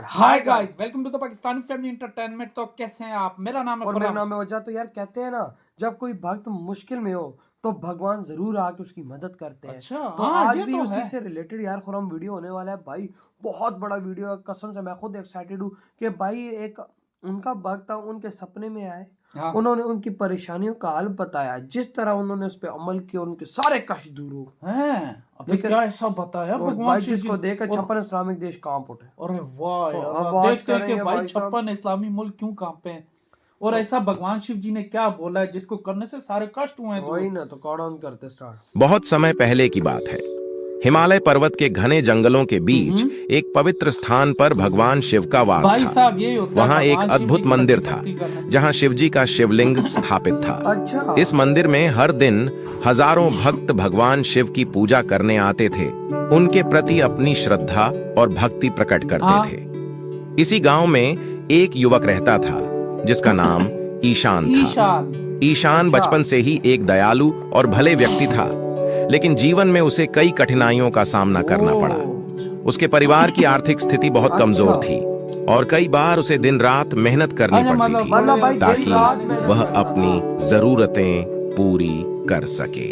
Hi guys, welcome to the Pakistani family entertainment. तो कैसे हैं आप? मेरा नाम है और मेरा खुर्रम। नाम है वजह। तो यार कहते हैं ना, जब कोई भक्त मुश्किल में हो तो भगवान जरूर आके उसकी मदद करते हैं। अच्छा, तो हाँ आज ये भी तो उसी है। से रिलेटेड यार खुरम वीडियो होने वाला है भाई। बहुत बड़ा वीडियो है, कसम से मैं खुद एक्साइटेड हूँ कि भाई एक उनका भक्त था, उनके सपने में आए, हाँ उन्होंने उनकी परेशानियों का हल बताया, जिस तरह उन्होंने उस पर अमल किया उनके सारे कष्ट दूर हो। हैं, अबे लेकिन क्या ऐसा बताया और भगवान भाई शिव जी जिसको ने? देख और छप्पन इस्लामिक देश कांप उठे। अरे वाह यार अब वाह, बात देखते हैं कि करेंगे भाई भाई साहब। 56 इस्लामी मुल्क क्यों कांपे हैं। और तो ऐसा भगवान शिव जी ने क्या बोला है जिसको करने से सारे कष्ट हुए हैं वही दूर? ना, तो कौन ऑन करते स्टार्ट। बहुत समय पहले की बात है। हिमालय पर्वत के घने जंगलों के बीच एक पवित्र स्थान पर भगवान शिव का वास भाई था। साहब यही होता है वहां एक भगवान शिव जी अद्भुत की मंदिर सच्ची था, भक्ति करने से। जहां शिवजी का शिवलिंग स्थापित था। अच्छा। इस मंदिर में हर दिन हजारों भक्त भगवान शिव की पूजा करने आते थे, उनके प्रति अपनी श्रद्धा और भक्ति प्रकट करते हाँ। थे। इसी गांव में एक युवक रहता था जिसका नाम ईशान था। ईशान। ईशान अच्छा। बचपन से ही एक दयालु और भले व्यक्ति था, लेकिन जीवन में उसे कई कठिनाइयों का सामना करना पड़ा। उसके परिवार की आर्थिक स्थिति बहुत कमजोर अच्छा। थी और कई बार उसे दिन रात मेहनत करनी अच्छा, पड़ती थी मतलब भाई ताकि दिन रात मेहनत वह करना था। अपनी जरूरतें पूरी कर सके।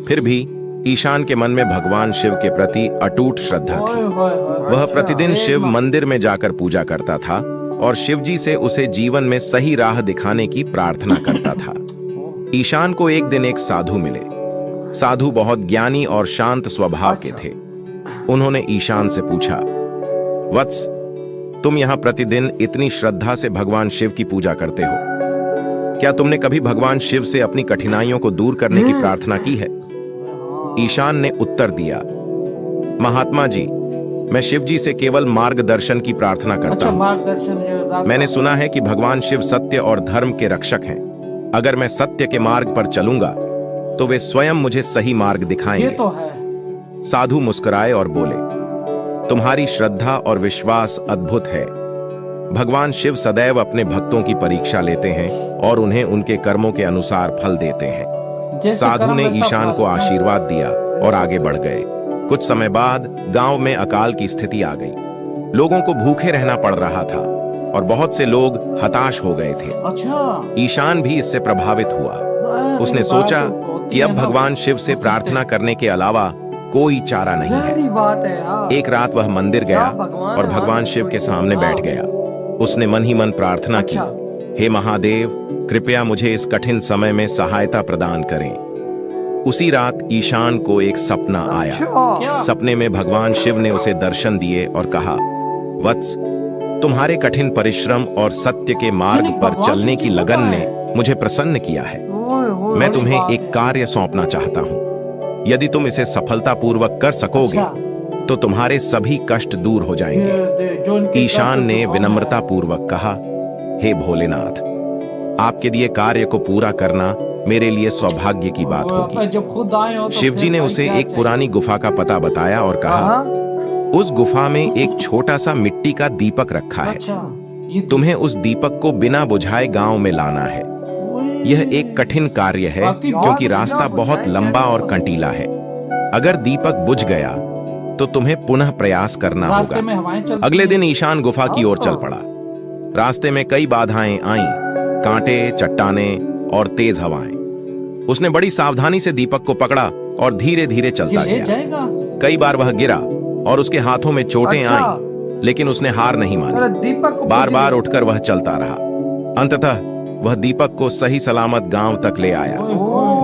फिर भी ईशान के मन में भगवान शिव के प्रति अटूट श्रद्धा थी। वह अच्छा। प्रतिदिन शिव मंदिर में जाकर पूजा करता था और शिवजी से उसे जीवन में सही राह दिखाने की प्रार्थना करता था। ईशान को एक दिन एक साधु मिले। साधु बहुत ज्ञानी और शांत स्वभाव के अच्छा। थे। उन्होंने ईशान से पूछा, वत्स, तुम यहाँ प्रतिदिन इतनी श्रद्धा से भगवान शिव की पूजा करते हो, क्या तुमने कभी भगवान शिव से अपनी कठिनाइयों को दूर करने की प्रार्थना की है? ईशान ने उत्तर दिया, महात्मा जी, मैं शिव जी से केवल मार्गदर्शन की प्रार्थना करता अच्छा, हूँ। मार्गदर्शन जो रास्ता। मैंने सुना है कि भगवान शिव सत्य और धर्म के रक्षक हैं। अगर मैं सत्य के मार्ग पर चलूंगा तो वे स्वयं मुझे सही मार्ग ये दिखाएंगे। तो है। साधु मुस्कुराए और बोले, तुम्हारी श्रद्धा और विश्वास अद्भुत है। भगवान शिव सदैव अपने भक्तों की परीक्षा लेते हैं और उन्हें उनके कर्मों के अनुसार फल देते हैं। जैसे साधु कर्म ने वैसा ईशान फल। को आशीर्वाद दिया और आगे बढ़ गए। कुछ समय बाद गांव में अकाल की स्थिति आ गई। लोगों को भूखे रहना पड़ रहा था और बहुत से लोग हताश हो गए थे। अच्छा, ईशान भी इससे प्रभावित हुआ। उसने सोचा कि अब भगवान शिव से प्रार्थना करने के अलावा कोई चारा नहीं है। जहरी बात है यार। एक रात वह मंदिर गया क्या भगवान और भगवान है? शिव के सामने बैठ गया। उसने मन ही मन प्रार्थना की, अच्छा। हे महादेव, कृपया मुझे इस कठिन समय में सहायता प्रदान करें। उसी रात ईशान को एक सपना आया। अच्छा। सपने में भगवान शिव ने उसे दर्शन दिए और कहा, वत्स, तुम्हारे कठिन परिश्रम और सत्य के मार्ग पर चलने की लगन ने मुझे प्रसन्न किया है। मैं तुम्हें एक कार्य सौंपना चाहता हूँ। यदि तुम इसे सफलतापूर्वक कर सकोगे तो तुम्हारे सभी कष्ट दूर हो जाएंगे। ईशान ने विनम्रता पूर्वक कहा, हे भोलेनाथ, आपके दिए कार्य को पूरा करना मेरे लिए सौभाग्य की बात होगी। जब खुद आए हो तो शिवजी ने उसे एक पुरानी गुफा का पता बताया और कहा, उस गुफा में एक छोटा सा मिट्टी का दीपक रखा है। अच्छा, ये तुम्हें उस दीपक को बिना बुझाए गांव में लाना है। यह एक कठिन कार्य है क्योंकि रास्ता बहुत लंबा और कंटीला है। अगर दीपक बुझ गया तो तुम्हें पुनः प्रयास करना रास्ते में होगा। हवाएं चलती अगले हैं। दिन ईशान गुफा की ओर चल पड़ा। रास्ते में कई बाधाएं आईं, कांटे, चट्टाने और तेज हवाएं। उसने बड़ी सावधानी से दीपक को पकड़ा और धीरे धीरे ये चलता ले गया। जाएगा। कई बार वह गिरा और उसके हाथों में चोटें अच्छा। आईं, लेकिन उसने हार नहीं अरे मानी। दीपक को बार बार उठकर वह चलता रहा। अंततः वह दीपक को सही सलामत गांव तक ले आया।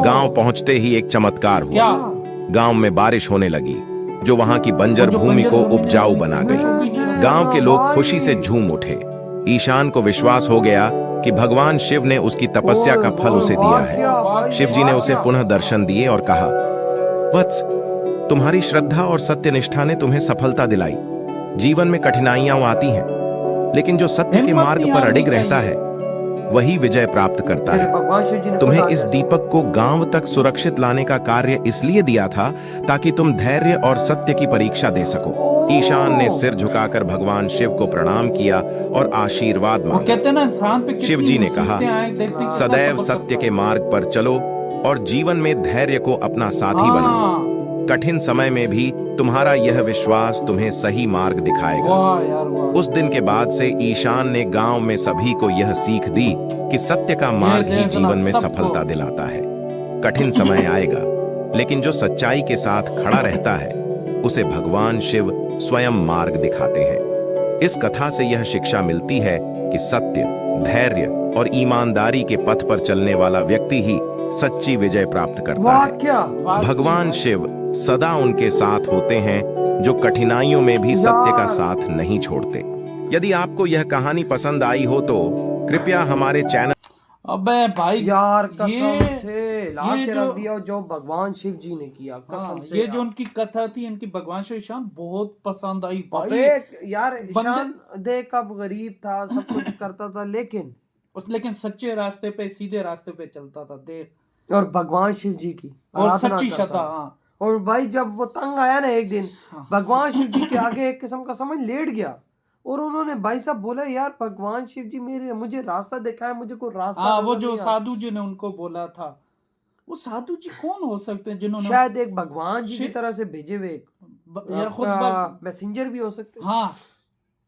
गांव पहुंचते ही एक चमत्कार क्या? हुआ। गांव में बारिश होने लगी जो वहां की बंजर जो भूमि को बंजर उपजाऊ बना गई। गांव के लोग खुशी से झूम उठे। ईशान को विश्वास हो गया कि भगवान शिव ने उसकी तपस्या का फल उसे दिया है। शिवजी ने उसे पुनः दर्शन दिए और कहा, वत्स, तुम्हारी श्रद्धा और सत्यनिष्ठा ने तुम्हें सफलता दिलाई। जीवन में कठिनाइयां आती हैं, लेकिन जो सत्य के मार्ग पर अडिग रहता है वही विजय प्राप्त करता है। भगवान शिव जी ने तुम्हें खुद इस आदेश दीपक को गांव तक सुरक्षित लाने का कार्य इसलिए दिया था ताकि तुम धैर्य और सत्य की परीक्षा दे सको। ईशान ने सिर झुकाकर भगवान शिव को प्रणाम किया और आशीर्वाद वो मांगा। कहते हैं ना, इंसान पे कितनी शिवजी ने कहा, मुसीबतें आए, देखते हैं कितना सदैव सफर सत्य करता के मार्ग पर चलो और जीवन में धैर्य को अपना साथी बनाओ। हाँ। कठिन समय में भी तुम्हारा यह विश्वास तुम्हें सही मार्ग दिखाएगा। वाह यार वाह। उस दिन के बाद से ईशान ने गांव में सभी को यह सीख दी कि सत्य का मार्ग ही देखना जीवन में सबको। सफलता दिलाता है। कठिन समय आएगा, लेकिन जो सच्चाई के साथ खड़ा रहता है उसे भगवान शिव स्वयं मार्ग दिखाते हैं। इस कथा से यह शिक्षा मिलती है कि सत्य, धैर्य और ईमानदारी के पथ पर चलने वाला व्यक्ति ही सच्ची विजय प्राप्त करता वाह है। क्या वाकई भगवान भाई। शिव सदा उनके साथ होते हैं जो कठिनाइयों में भी सत्य का यार। साथ नहीं छोड़ते। यदि आपको यह कहानी पसंद आई हो तो कृपया हमारे चैनल अबे भाई यार कसम ये से ला ये के जो- रख दिया जो भगवान शिव जी ने किया कसम हाँ, से ये यार। जो उनकी कथा थी इनकी भगवान श्री ईशान बहुत पसंद आई भाई। अबे यार बंदे- ईशान देख अब गरीब था सब कुछ करता था लेकिन लेकिन सच्चे रास्ते पे सीधे रास्ते पे चलता था देख। और भगवान शिव जी की और आराधना सच्ची करता श्रद्धा। था। हाँ और भाई जब वो तंग आया ना एक दिन हाँ। भगवान शिव जी के आगे एक किस्म का समझ लेट गया और उन्होंने भाई साहब बोला यार भगवान शिव जी मुझे रास्ता दिखाया मुझे कोई रास्ता हाँ, वो नजर जो नहीं आ रहा। साधु जी ने उनको बोला था, वो साधु जी कौन हो सकते हैं जिन्होंने शायद एक भगवान जी की शिव- तरह से भेजे हुए या खुद मैसेंजर भी हो सकते हैं। हाँ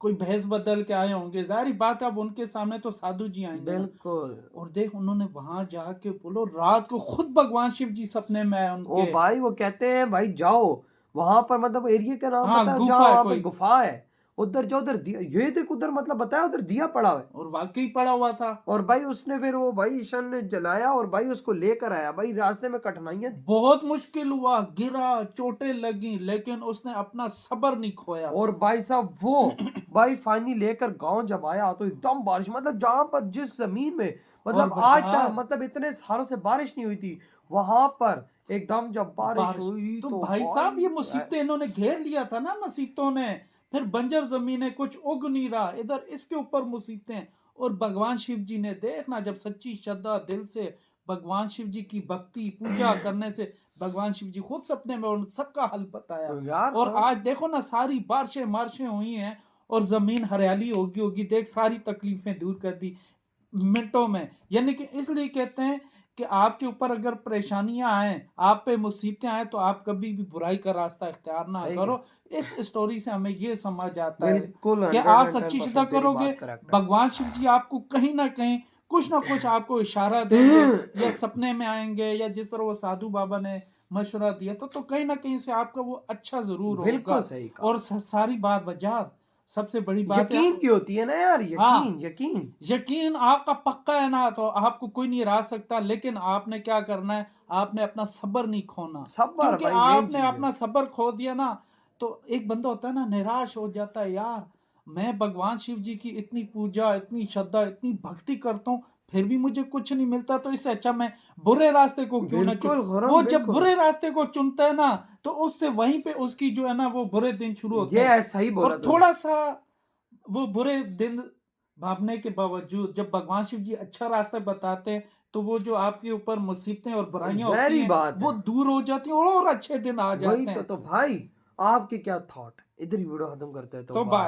कोई भैंस बदल के आए होंगे। जाहिर बात है अब उनके सामने तो साधु जी आएंगे ना। बिल्कुल। और देख उन्होंने वहां जाके बोलो रात को खुद भगवान शिव जी सपने में आए ओ उनके। भाई वो कहते हैं भाई जाओ वहां पर मतलब एरिया का नाम हाँ, बताओ गुफा जहाँ है वहां पर कोई। गुफा है उधर जाओ उधर ये देख उधर मतलब बताया उधर दिया पड़ा है और वाकई पड़ा हुआ था। और भाई उसने फिर वो भाई ईशान ने जलाया और भाई उसको लेकर आया। भाई रास्ते में कठिनाइयां थी बहुत मुश्किल हुआ, गिरा, चोटें लगी, लेकिन उसने अपना सब्र नहीं खोया। और भाई साहब वो भाई फाइनली लेकर गांव जब आया तो एकदम बारिश मतलब जहां पर जिस जमीन में मतलब और आज बता- तक मतलब इतने सालों से बारिश नहीं हुई थी वहां पर एकदम जब बारिश हुई तो भाई साहब ये मुसीबतें इन्होंने घेर लिया था ना मुसीबतों ने। फिर बंजर जमीन कुछ उग नहीं रहा, इधर इसके ऊपर मुसीबतें। और भगवान शिव जी ने देखना जब सच्ची श्रद्धा दिल से भगवान शिव जी की भक्ति पूजा करने से भगवान शिव जी खुद सपने में उन सबका हल बताया। यार और आज देखो ना सारी बारिशें मार्शें हुई हैं और जमीन हरियाली होगी देख सारी तकलीफें दूर कर दी मिनटों में। यानी कि इसलिए कहते हैं कि आपके ऊपर अगर परेशानियां आए, आप पे मुसीबतें आए तो आप कभी भी बुराई का रास्ता इख्तियार ना सही करो। इस स्टोरी से हमें ये समझ आता है बिल्कुल कि आप सच्ची श्रद्धा 110% तेरी करोगे, बात correct है। भगवान शिव जी आपको कहीं ना कहीं कुछ ना कुछ आपको इशारा देंगे या सपने में आएंगे या जिस तरह वो साधु बाबा ने मशवरा दिया तो कहीं ना कहीं से आपका वो अच्छा जरूर होगा। बिल्कुल सही कहा। और सारी बात वजह सबसे बड़ी बात है यकीन की होती है ना यार हाँ। यकीन यकीन आपका पक्का है ना तो आपको कोई नहीं हरा सकता। लेकिन आपने क्या करना है, आपने अपना सब्र नहीं खोना। सब्र क्योंकि भाई मेन आपने चीज है। अपना सब्र खो दिया ना तो एक बंदा होता है ना निराश हो जाता है, यार मैं भगवान शिव जी की इतनी पूजा इतनी श्रद्धा इतनी भक्ति करता हूँ फिर भी मुझे कुछ नहीं मिलता, तो इससे अच्छा मैं बुरे रास्ते को क्यों ना बिल्कुल चुन। खुरम, वो जब बिल्कुल। बुरे रास्ते को चुनता है ना तो उससे वहीं पे उसकी जो है ना वो बुरे दिन शुरू होते ये हैं। सही बोला और तूने। थोड़ा सा वो बुरे दिन भागने के बावजूद जब भगवान शिव जी अच्छा रास्ता बताते हैं तो वो जो आपके ऊपर मुसीबतें और बुराइयां होती ज़ाहिर हैं बात वो है। दूर हो जाती हैं और अच्छे दिन आ वही जाते हैं। तो भाई आपके क्या थॉट इधर ही वीडियो खत्म करते हैं तो बाय।